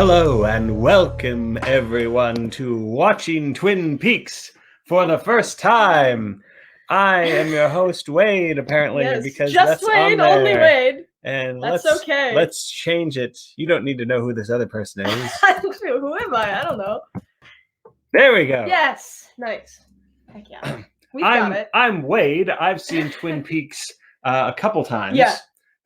Hello and welcome everyone to watching Twin Peaks for the first time. I am your host Wade, apparently, yes, because just that's Wade, on there. only Wade. And that's okay. Let's change it. You don't need to know who this other person is. Who am I? I don't know. There we go. Yes, nice. Heck yeah, we got it. I'm Wade. I've seen Twin Peaks a couple times. Yeah.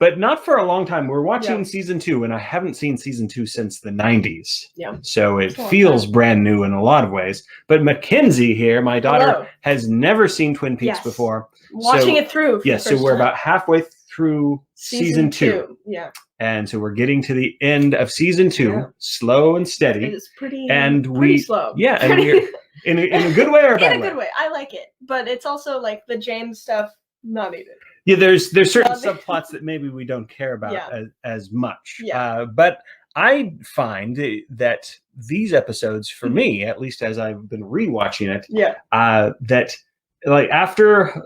But not for a long time. We're watching season 2, and I haven't seen season 2 since the 90s. Yeah. So it feels brand new in a lot of ways. But Mackenzie here, my daughter, has never seen Twin Peaks before. Watching it through. Yes, so we're about halfway through season 2. Yeah. And so we're getting to the end of season 2, slow and steady. It's pretty slow. Yeah, and we're in a good way or a bad way? In a good way. I like it. But it's also like the James stuff, not needed. Yeah, there's certain subplots that maybe we don't care about as much. Yeah. But I find that these episodes, for me, at least as I've been rewatching it, that like after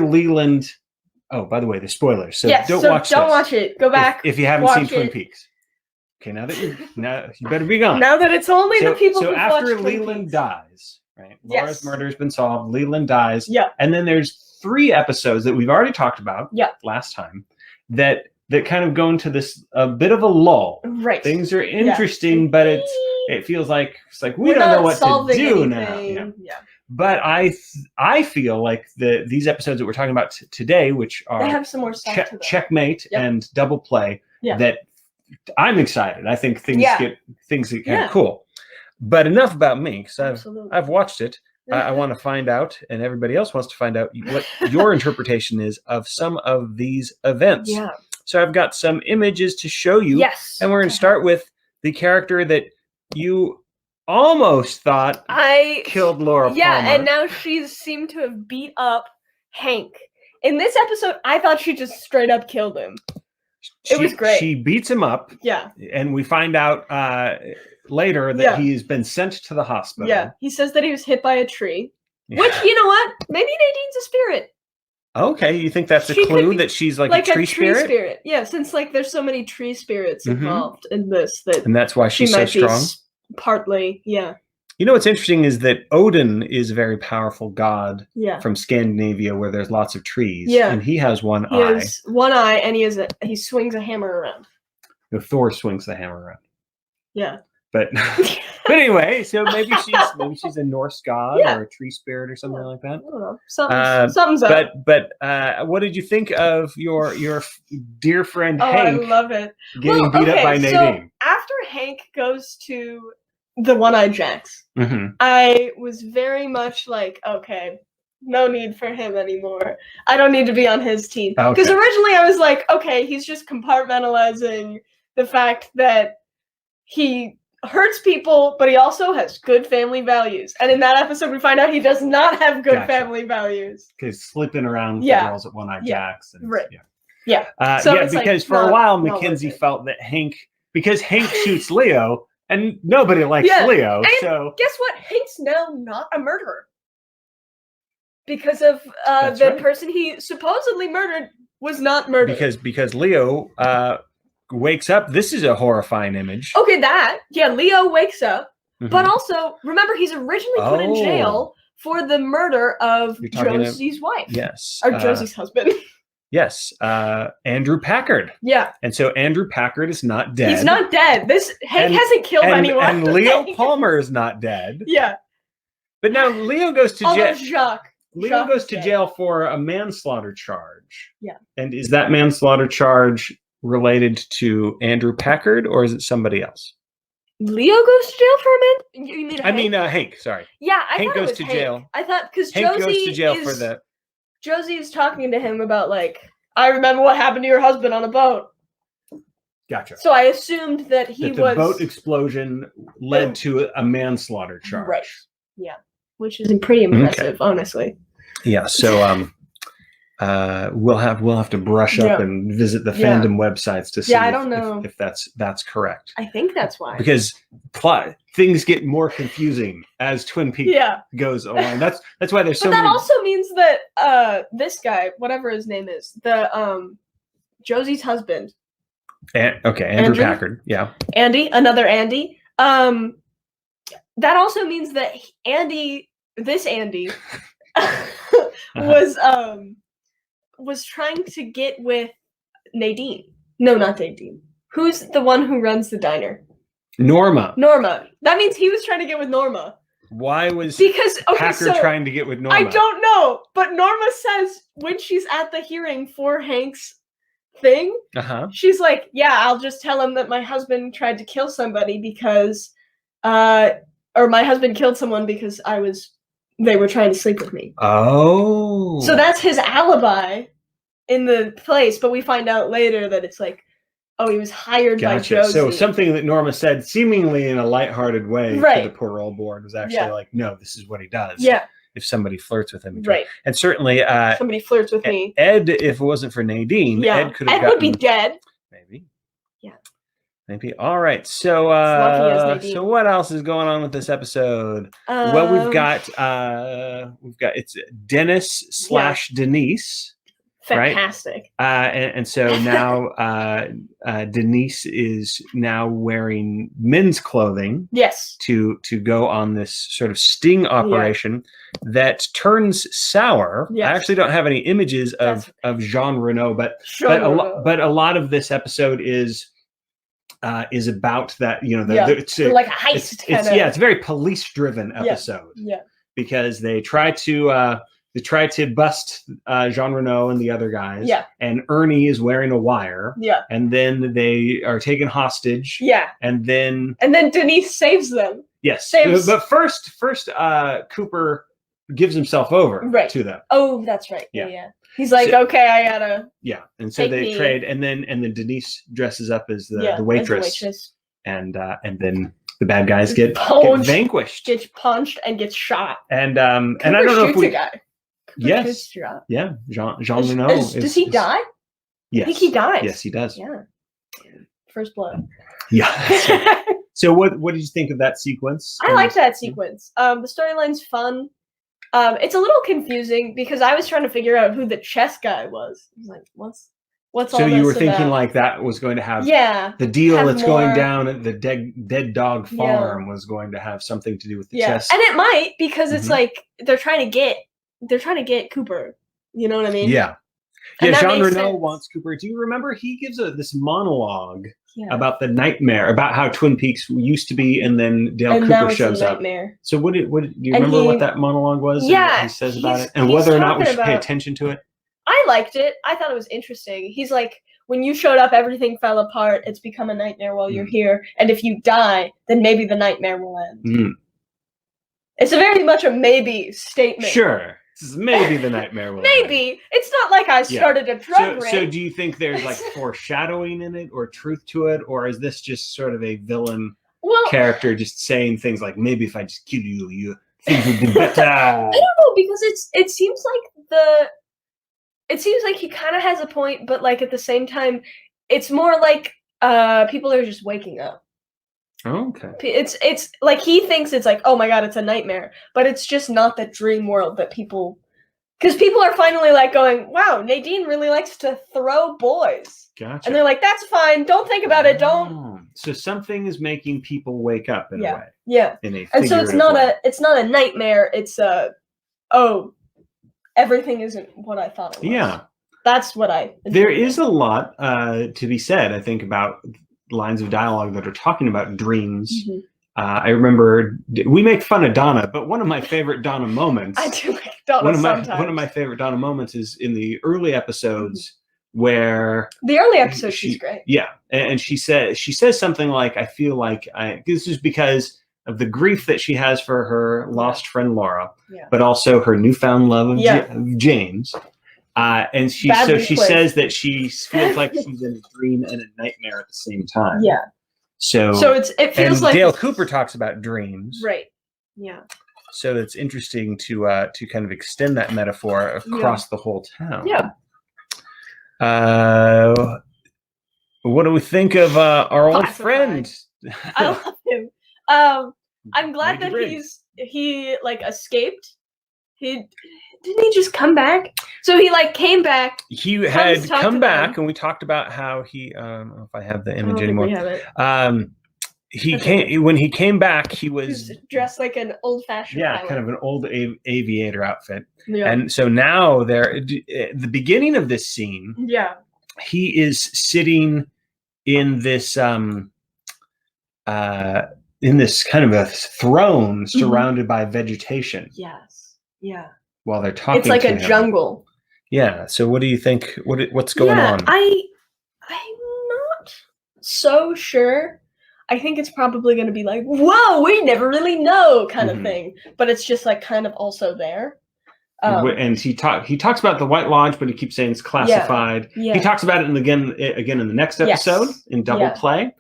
Leland. Oh, by the way, the spoilers. So don't watch it. Go back if you haven't seen Twin Peaks. Okay, now you better be gone. Now that it's only the people who watch after Leland dies, right? Laura's murder has been solved. Leland dies. Yeah. And then there's 3 episodes that we've already talked about last time that kind of go into this a bit of a lull. Right. Things are interesting, but it feels like we don't know what to do now. Yeah. But I feel like these episodes that we're talking about today, which are they have some more stuff to them. Checkmate and Double Play, that I'm excited. I think things get kind of cool. But enough about me, because I've watched it. I want to find out, and everybody else wants to find out what your interpretation is of some of these events. Yeah. So I've got some images to show you. Yes. And we're going to start with the character that you almost thought killed Laura Palmer. Yeah, and now she's seemed to have beat up Hank. In this episode, I thought she just straight up killed him. It was great. She beats him up. Yeah. And we find out later that he's been sent to the hospital. Yeah, he says that he was hit by a tree. Yeah. Which, you know what? Maybe Nadine's a spirit. Okay, you think that's a clue that she's like a tree spirit? Yeah, since like there's so many tree spirits involved in this and that's why she's so strong. Partly, yeah. You know what's interesting is that Odin is a very powerful god from Scandinavia, where there's lots of trees. Yeah, and he has one eye. He has one eye, and he swings a hammer around. Thor swings the hammer around. Yeah. But anyway, so maybe she's a Norse god or a tree spirit or something like that. I don't know. Something's up. But what did you think of your dear friend Hank? I love it. Getting beat up by Nadine. So after Hank goes to the One-Eyed Jacks, I was very much like, okay, no need for him anymore. I don't need to be on his team. Because originally I was like, okay, he's just compartmentalizing the fact that he hurts people, but he also has good family values. And in that episode, we find out he does not have good family values. Because slipping around the girls at One-Eyed Jacks. And, because for a while, Mackenzie felt that because Hank shoots Leo, and nobody likes Leo. And so guess what? Hank's now not a murderer. Because of the person he supposedly murdered was not murdered. Because Leo wakes up. This is a horrifying image. Okay, Leo wakes up, but also remember he's originally put in jail for the murder of Josie's wife. Yes, or Josie's husband. Yes, Andrew Packard. Yeah, and so Andrew Packard is not dead. He's not dead. Hank hasn't killed anyone. And Leo Palmer is not dead. Yeah, but now Leo goes to jail. Leo goes to jail for a manslaughter charge. Yeah, and is that manslaughter charge related to Andrew Packard, or is it somebody else? Leo goes to jail for a man? You mean Hank? Hank, sorry. Yeah, Hank goes to jail. I thought because Hank goes to jail for the... Josie is talking to him about, like, I remember what happened to your husband on a boat. Gotcha. So I assumed that the boat explosion led to a manslaughter charge. Right. Yeah. Which is pretty impressive, honestly. Yeah, so... we'll have to brush up and visit the fandom websites to see I don't know if that's correct. I think that's why. Because things get more confusing as Twin Peaks goes along. That's why there's so many. That also means that this guy, whatever his name is, the Josie's husband, Andrew Packard. Yeah. Andy, another Andy. That also means that this Andy, was trying to get with Nadine. No, not Nadine. Who's the one who runs the diner? Norma. That means he was trying to get with Norma. Why was Packard trying to get with Norma? I don't know, but Norma says when she's at the hearing for Hank's thing, she's like, yeah, I'll just tell him that my husband tried to kill somebody because, or my husband killed someone because they were trying to sleep with me. Oh. So that's his alibi in the place, but we find out later that it's like, oh, he was hired by Josie. So something that Norma said seemingly in a lighthearted way to the parole board was actually like, no, this is what he does. Yeah. If somebody flirts with him. Right. And certainly somebody flirts with me. Ed, if it wasn't for Nadine, Ed could have would be dead. Maybe. Yeah. Maybe. All right. So so what else is going on with this episode? Well, we've got it's Dennis / Denise. Fantastic. Right? And so now Denise is now wearing men's clothing. Yes. To go on this sort of sting operation that turns sour. Yes. I actually don't have any images of Jean Renault, but a lot of this episode is about that, it's like a heist. It's a very police driven episode. Yeah. Because they try to bust Jean Renault and the other guys. Yeah. And Ernie is wearing a wire. Yeah. And then they are taken hostage. Yeah. And then Denise saves them. Yes. But first Cooper gives himself over to them. Oh, that's right. Yeah. He's like, okay, I gotta. Yeah. And so they trade, and then Denise dresses up as the waitress. And then the bad guys get vanquished. Gets punched and gets shot. And I don't know if we. A guy. Yes. Yeah. Jean Renault. Does he die? Yes. I think he dies. Yes, he does. Yeah. First blood. Yeah. So what did you think of that sequence? I liked that sequence. The storyline's fun. It's a little confusing because I was trying to figure out who the chess guy was. I was like, what's all this? So you were thinking like that was going to have the deal that's going down at the dead dog farm was going to have something to do with the chess. And it might, because it's like they're trying to get Cooper. You know what I mean? Yeah. Yeah, Jean Renault wants Cooper. Do you remember he gives this monologue about the nightmare, about how Twin Peaks used to be, and then Dale Cooper shows up. So do you remember what that monologue was? Yeah, and what he says about it, and whether or not we should pay attention to it? I liked it. I thought it was interesting. He's like, when you showed up, everything fell apart. It's become a nightmare while you're here, and if you die, then maybe the nightmare will end. It's a very much a maybe statement. Sure. Maybe the nightmare will maybe end. It's not like I started a drug ring. So do you think there's like foreshadowing in it, or truth to it, or is this just sort of a villain character just saying things like, maybe if I just kill you, things would be better? I don't know, because it seems like he kind of has a point, but like at the same time, it's more like people are just waking up. Okay. It's like he thinks it's like, oh my god, it's a nightmare, but it's just not the dream world that because people are finally like going, wow, Nadine really likes to throw boys. Gotcha. And they're like, that's fine, don't think about it, don't. So something is making people wake up in a way. Yeah. And so it's not a nightmare, it's everything isn't what I thought it was. Yeah. That's what there is a lot to be said, I think, about lines of dialogue that are talking about dreams. I remember we make fun of Donna, but one of my favorite Donna moments. I do like Donna sometimes. One of my favorite Donna moments is in the early episodes where the early episodes she's great. Yeah, and she says something like, "I feel like this is because of the grief that she has for her lost friend Laura, but also her newfound love of James." And she says that she feels like she's in a dream and a nightmare at the same time. Yeah. So it feels like Dale Cooper talks about dreams. Right. Yeah. So it's interesting to kind of extend that metaphor across the whole town. Yeah. What do we think of our old friend? I love him. I'm glad that he like escaped. Didn't he just come back? So he like came back. He had come back, and we talked about how he. I don't know if I have the image anymore. When he came back, he was dressed like an old-fashioned pilot. Kind of an old aviator outfit. Yeah. And so now at the beginning of this scene, he is sitting in this kind of a throne surrounded by vegetation. Yes. Yeah. While they're talking, it's like a jungle. Yeah. So what do you think? What's going on? I'm not so sure. I think it's probably going to be like, whoa, we never really know kind of thing. But it's just like kind of also there. And he talks about the White Lodge, but he keeps saying it's classified. Yeah. He talks about it again in the next episode in Double Play.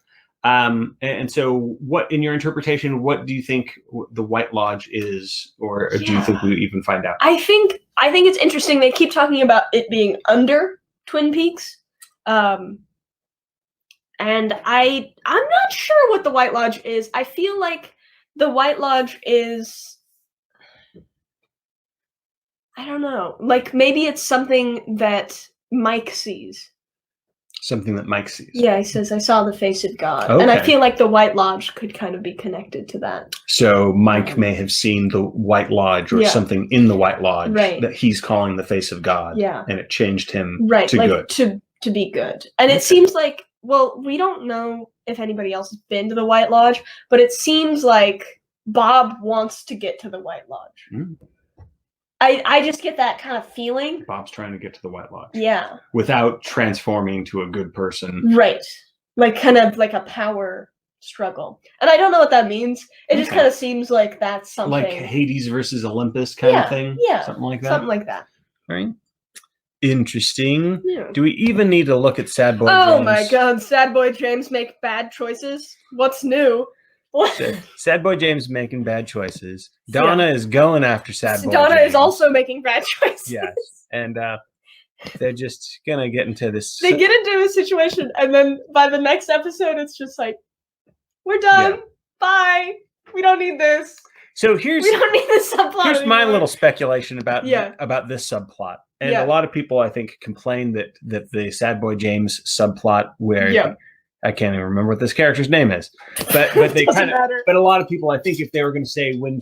And so what, in your interpretation, what do you think the White Lodge is, or do you think we even find out? I think it's interesting. They keep talking about it being under Twin Peaks. And I'm not sure what the White Lodge is. I feel like the White Lodge is, I don't know, like maybe it's something that Mike sees. Something that Mike sees. Yeah, he says, I saw the face of God. Okay. And I feel like the White Lodge could kind of be connected to that. So Mike may have seen the White Lodge or something in the White Lodge that he's calling the face of God. Yeah. And it changed him to good. To be good. And it seems like, well, we don't know if anybody else has been to the White Lodge, but it seems like Bob wants to get to the White Lodge. Mm. I just get that kind of feeling. Bob's trying to get to the White Lodge. Yeah. Without transforming to a good person. Right. Like kind of like a power struggle. And I don't know what that means. It just kind of seems like that's something. Like Hades versus Olympus kind of thing? Yeah. Something like that? Something like that. Right. Interesting. Yeah. Do we even need to look at Sad Boy James? Oh my God. Sad Boy James make bad choices? What's new? Sad Boy James making bad choices. Donna is going after Sad Boy Donna James. is also making bad choices. Yes. And they're just going to get into this. They get into a situation, and then by the next episode, it's just like, we're done. Yeah. Bye. We don't need this. So we don't need this subplot Here's anymore. My little speculation about this subplot. And a lot of people, I think, complain that the Sad Boy James subplot where I can't even remember what this character's name is, but they kind of. But a lot of people, I think, if they were going to say when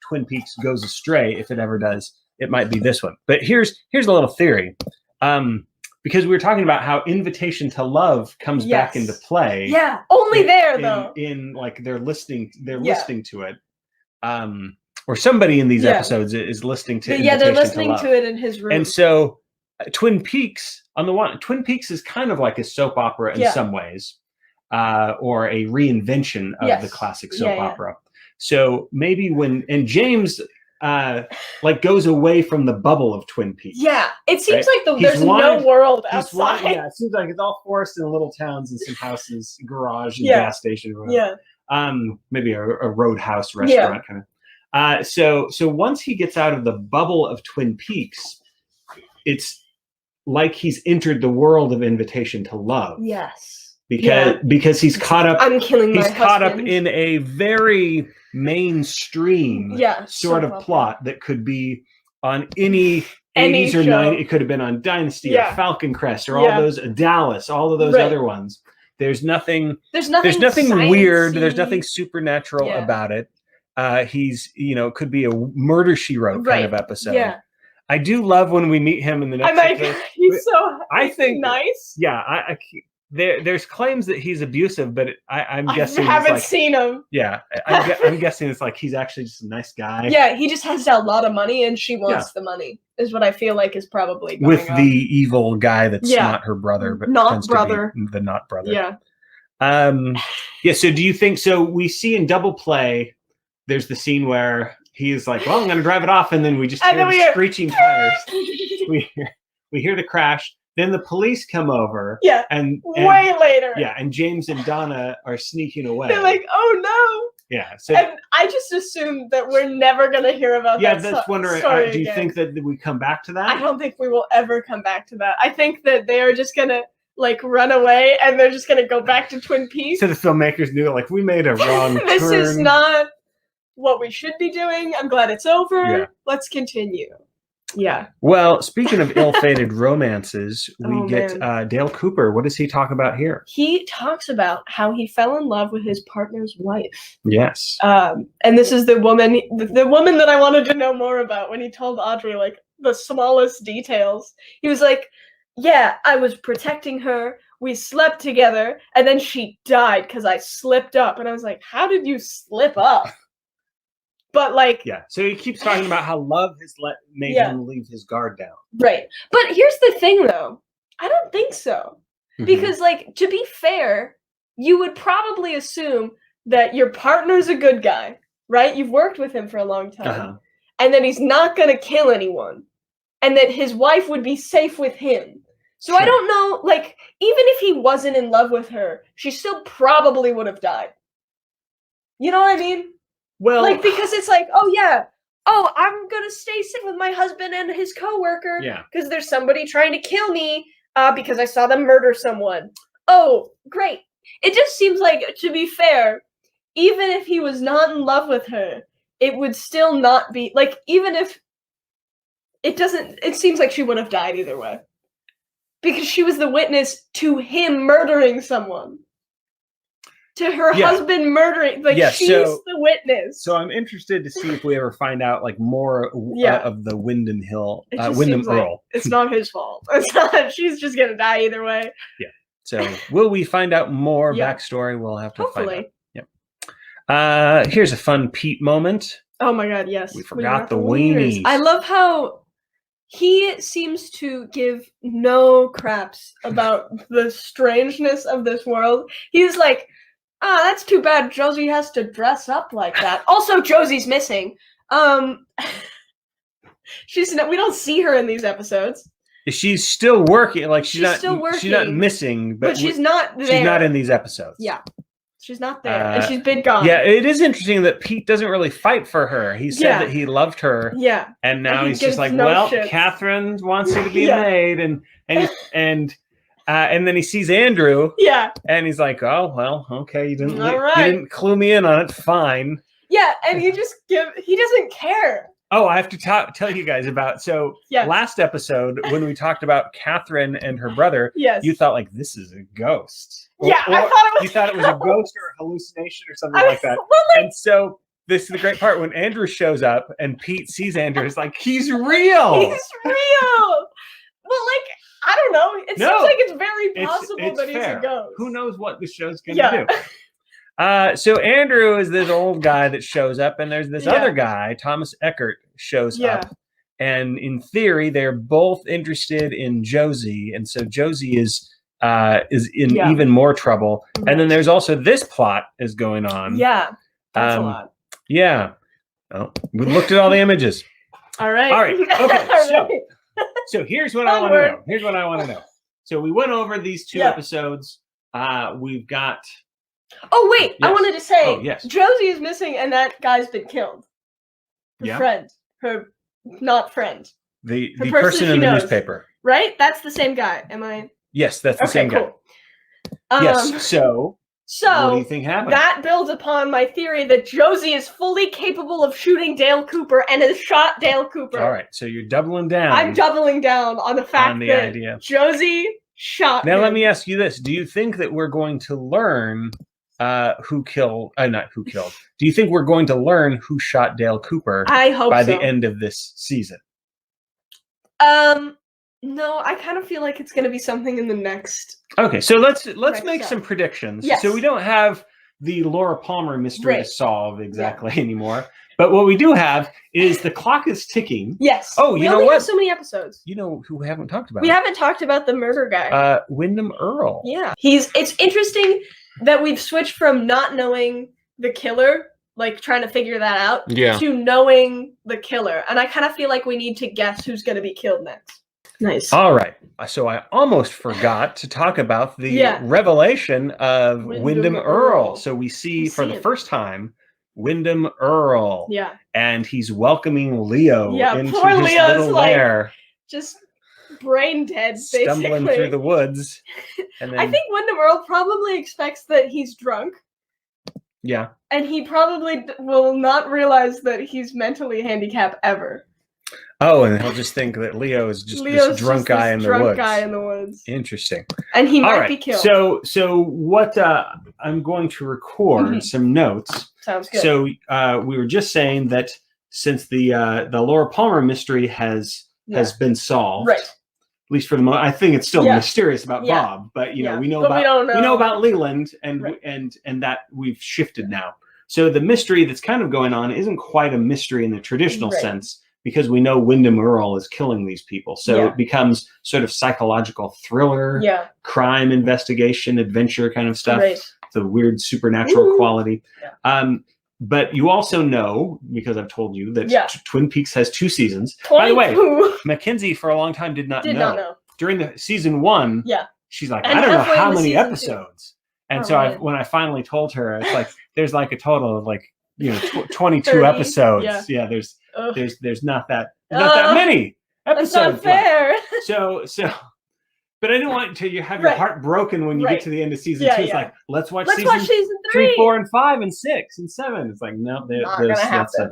Twin Peaks goes astray, if it ever does, it might be this one. But here's a little theory, because we were talking about how Invitation to Love comes back into play. Yeah, only though. In like they're listening to it. Or somebody in these episodes is listening to. Yeah, they're listening to it in his room. And so, Twin Peaks Twin Peaks is kind of like a soap opera in some ways. Or a reinvention of the classic soap opera. So maybe James like goes away from the bubble of Twin Peaks. Yeah, it seems like there's no world outside. Yeah, it seems like it's all forest in little towns and some houses, garage, and gas station, or whatever. Yeah. Maybe a roadhouse restaurant kind of. So once he gets out of the bubble of Twin Peaks, it's like he's entered the world of Invitation to Love. Yes. Because he's caught up. I'm killing my husband. Caught up in a very mainstream sort of plot that could be on any 80s or 90s. It could have been on Dynasty or Falcon Crest or all those Dallas, all of those other ones. There's nothing weird. There's nothing supernatural about it. He's could be a Murder, She Wrote kind of episode. Yeah. I do love when we meet him in the next episode. He's so nice. Yeah, There's claims that he's abusive, but I'm guessing I haven't seen him. Yeah, I'm guessing it's like he's actually just a nice guy. Yeah, he just has a lot of money, and she wants the money. Is what I feel like is probably going with on. The evil guy that's not her brother, but not brother, the not brother. Yeah. So do you think? So we see in Double Play, there's the scene where he is like, "Well, I'm going to drive it off," and then we just hear the screeching tires. we hear the crash. Then the police come over. Yeah. And way later. Yeah. And James and Donna are sneaking away. They're like, oh no. Yeah. So, and I just assumed that we're never going to hear about that. Yeah, that's wondering. Do you think that we come back to that? I don't think we will ever come back to that. I think that they are just going to like run away and they're just going to go back to Twin Peaks. So the filmmakers knew, like, we made a wrong This turn. is not what we should be doing. I'm glad it's over. Yeah. Let's continue. Yeah. Well, speaking of ill-fated romances, we get Dale Cooper. What does he talk about here? He talks about how he fell in love with his partner's wife. Yes. And this is the woman that I wanted to know more about when he told Audrey, like, the smallest details. He was like, yeah, I was protecting her. We slept together, and then she died because I slipped up. And I was like, how did you slip up? But like, yeah. So he keeps talking about how love has made him leave his guard down. Right. But here's the thing, though. I don't think so. Because, like, to be fair, you would probably assume that your partner's a good guy, right? You've worked with him for a long time. And that he's not going to kill anyone. And that his wife would be safe with him. So I don't know, like, even if he wasn't in love with her, she still probably would have died. You know what I mean? Well, like, because it's like, I'm gonna stay safe with my husband and his coworker. Yeah. Because there's somebody trying to kill me. Because I saw them murder someone. Oh, great. It just seems like, to be fair, even if he was not in love with her, it would still not be like, even if it seems like she would have died either way. Because she was the witness to him murdering someone. To her husband murdering, like, she's the witness. So I'm interested to see if we ever find out, like, more of the Windom Earle. Like it's not his fault. It's not. She's just gonna die either way. Yeah. So will we find out more backstory? We'll have to find out. Yep. Here's a fun Pete moment. Oh my God! Yes. We forgot the weenies. I love how he seems to give no craps about the strangeness of this world. He's like, that's too bad Josie has to dress up like that. Also, Josie's missing. We don't see her in these episodes. She's still working. Like she's still working. She's not missing, but she's not there. She's not in these episodes. Yeah. She's not there, and she's been gone. Yeah, it is interesting that Pete doesn't really fight for her. He said that he loved her. Yeah. And now he's just like, Catherine wants you to be maid, and then he sees Andrew. Yeah. And he's like, oh, well, okay, you didn't clue me in on it. Fine. Yeah, and he doesn't care. Oh, I have to tell you guys about, last episode, when we talked about Catherine and her brother, you thought, like, this is a ghost. I thought you thought it was a ghost or a hallucination or something like that. And so this is the great part when Andrew shows up and Pete sees Andrew. It's like, he's real. He's real. Well, like, I don't know. It seems like it's very possible that he's a ghost. Who knows what the show's going to do? So Andrew is this old guy that shows up, and there's this other guy, Thomas Eckert, shows up. And in theory, they're both interested in Josie, and so Josie is in even more trouble. And then there's also this plot is going on. Yeah, that's a lot. Yeah. Oh, we looked at all the images. All right. Okay. So here's what I want to know. So we went over these two episodes. We've got. Oh wait, I wanted to say, Josie is missing, and that guy's been killed. Her friend, her not friend. The person in the newspaper. Right? That's the same guy. Am I? Yes, that's the same guy. Yes. So what do you think happened? That builds upon my theory that Josie is fully capable of shooting Dale Cooper and has shot Dale Cooper. All right, so you're doubling down. I'm doubling down on the fact that Josie shot him. Now let me ask you this: do you think that we're going to learn who killed? Not who killed. Do you think we're going to learn who shot Dale Cooper? I hope by the end of this season. No, I kind of feel like it's going to be something in the next. Okay, so let's make some predictions. Yes. So we don't have the Laura Palmer mystery to solve exactly anymore, but what we do have is the clock is ticking. Yes. Oh, you know what? We have so many episodes. You know who we haven't talked about? We haven't talked about the murder guy. Windom Earle. Yeah, it's interesting that we've switched from not knowing the killer, like trying to figure that out, to knowing the killer, and I kind of feel like we need to guess who's going to be killed next. Nice. All right. So I almost forgot to talk about the revelation of Windom Earle. So we see for the first time Windom Earle. Yeah. And he's welcoming Leo into poor his Leo's little lair. Just brain dead, stumbling through the woods. And then, I think Windom Earle probably expects that he's drunk. Yeah. And he probably will not realize that he's mentally handicapped ever. Oh, and he'll just think that Leo is just this drunk guy in the woods. Interesting. And he might be killed. So what I'm going to record some notes. Sounds good. So we were just saying that since the Laura Palmer mystery has been solved, right? At least for the moment, I think it's still mysterious about Bob, but we know about Leland, and that we've shifted now. So the mystery that's kind of going on isn't quite a mystery in the traditional sense, because we know Windom Earle is killing these people. So it becomes sort of psychological thriller, crime investigation, adventure kind of stuff. Right. The weird supernatural quality. Yeah. But you also know, because I've told you, that Twin Peaks has 2 seasons. By the way, Mackenzie for a long time did not know. During the season 1, she's like, I don't know how many episodes. And so when I finally told her, it's like there's like a total of 22 30, episodes. Yeah, there's not that many episodes. That's not fair. So but I didn't want to have your heart broken when you get to the end of season 2. It's like, let's watch season 3, 4, and 5, and 6, and 7. It's like, no, not gonna happen.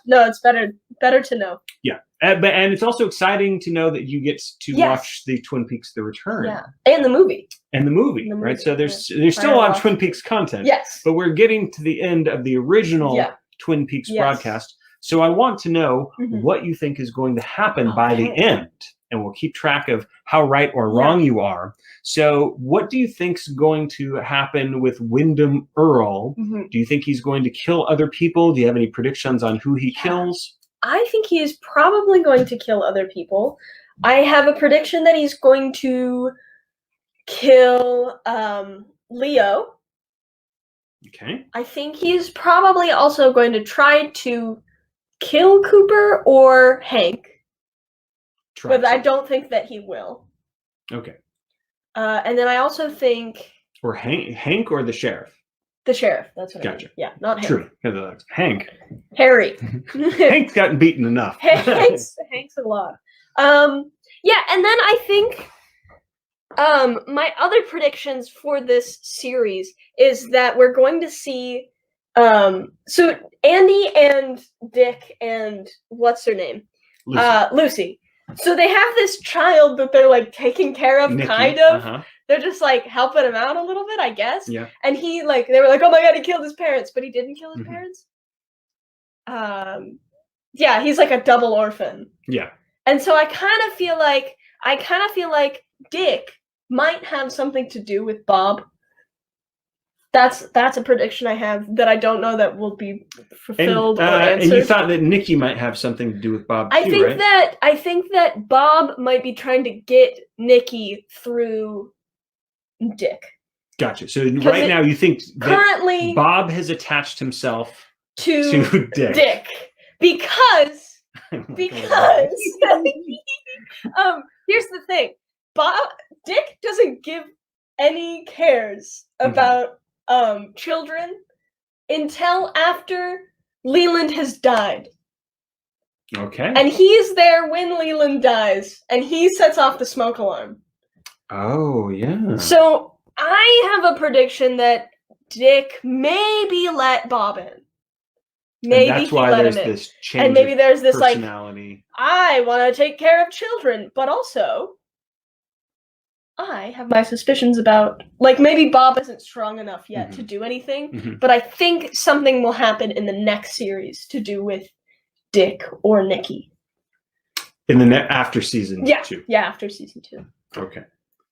No, it's better to know. Yeah, and it's also exciting to know that you get to watch the Twin Peaks: The Return. Yeah, and the movie. Right? So there's still a lot of Twin Peaks content. Yes. But we're getting to the end of the original Twin Peaks broadcast. So I want to know what you think is going to happen by the end. And we'll keep track of how right or wrong you are. So what do you think's going to happen with Windom Earle? Do you think he's going to kill other people? Do you have any predictions on who he kills? I think he is probably going to kill other people. I have a prediction that he's going to kill Leo. Okay. I think he's probably also going to try to kill Cooper or Hank. But I don't think that he will. Okay. And then I also think... Or Hank or the sheriff? The sheriff, that's what I mean. Yeah, not Hank. True, because Hank. Harry. Hank's gotten beaten enough. Hank's a lot. Yeah, and then I think my other predictions for this series is that we're going to see... so Andy and Dick and what's her name? Lucy. So they have this child that they're like taking care of, Nikki, kind of. They're just like helping him out a little bit, I guess. Yeah. And he they were like, oh my god, he killed his parents, but he didn't kill his parents. Yeah, he's like a double orphan. Yeah. And so I kind of feel like Dick might have something to do with Bob. That's a prediction I have that I don't know that will be fulfilled or answered. And you thought that Nikki might have something to do with Bob too, I think that Bob might be trying to get Nikki through Dick. Gotcha. So right now you think currently Bob has attached himself to Dick. Because here's the thing. Dick doesn't give any cares about children until after Leland has died. Okay. And he's there when Leland dies, and he sets off the smoke alarm. Oh, yeah. So I have a prediction that Dick maybe let Bob in. Maybe and that's why there's this change and maybe there's this personality. I want to take care of children, but also I have my suspicions about, maybe Bob isn't strong enough yet to do anything, but I think something will happen in the next series to do with Dick or Nikki. In the after season 2? Yeah, after season 2. Okay.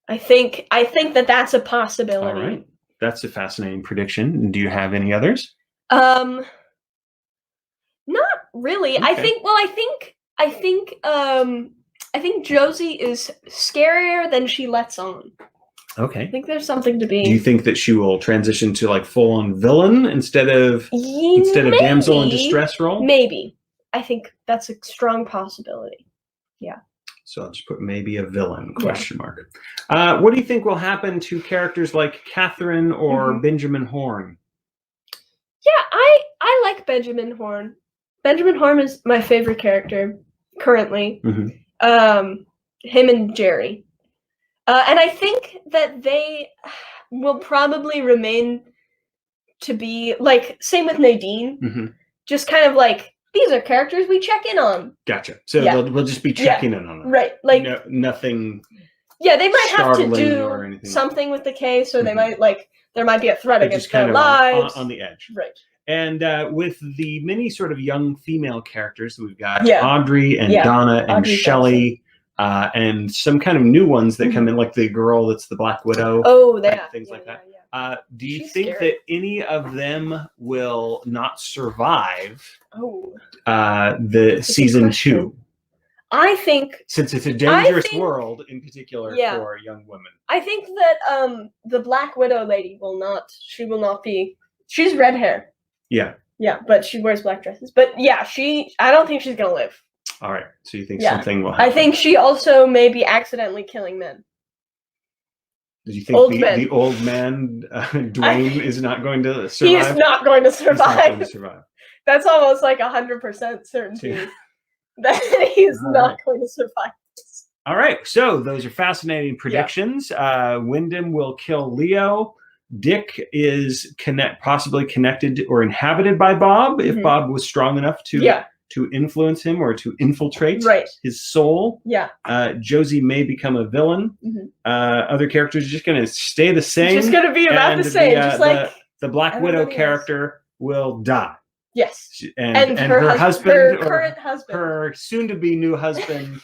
I think that that's a possibility. All right. That's a fascinating prediction. Do you have any others? Not really. Okay. I think Josie is scarier than she lets on. Okay. I think there's something to be. Do you think that she will transition to full-on villain instead of damsel in distress role? Maybe. I think that's a strong possibility. Yeah. So I'll just put maybe a villain, question mark. What do you think will happen to characters like Catherine or Benjamin Horne? Yeah, I like Benjamin Horne. Benjamin Horne is my favorite character currently. Him and Jerry. And I think that they will probably remain to be like, same with Nadine, just kind of like, these are characters we check in on. Gotcha. So we'll just be checking in on them. Right. Like nothing. Yeah, they might have to do something with the case, or they might there might be a threat against their lives. On the edge. Right. And with the many sort of young female characters, we've got Audrey and Donna and Shelley, and some kind of new ones that come in, like the girl that's the Black Widow. Oh, things like that. Do you think that any of them will not survive the season 2? I think, since it's a dangerous world, in particular for young women, I think that the Black Widow lady will not. She will not be. She's red hair. Yeah. Yeah, but she wears black dresses. But yeah, I don't think she's gonna live. All right. So you think something will happen? I think she also may be accidentally killing men. Do you think the old man, Dwayne, is not going to survive? He is not going to survive. He's not going to survive. That's almost like 100% certainty that he's not going to survive this. All right. So those are fascinating predictions. Windom will kill Leo. Dick is possibly connected or inhabited by Bob, if Bob was strong enough to influence him or to infiltrate his soul. Yeah. Josie may become a villain. Other characters are just going to stay the same. Just going to be about the same. Just like the Black Widow character will die. Yes. And her husband, her current husband, her soon-to-be new husband,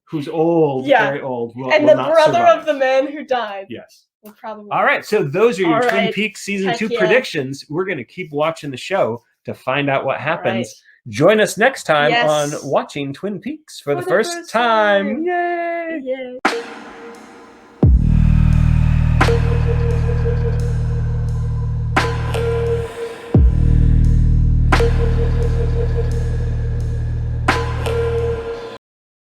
who's old, very old, will and will the brother of the man who died. Yes. Probably. All right, so those are your Twin Peaks season 2 predictions. We're going to keep watching the show to find out what happens. Join us next time on watching Twin Peaks for the first time. Yay!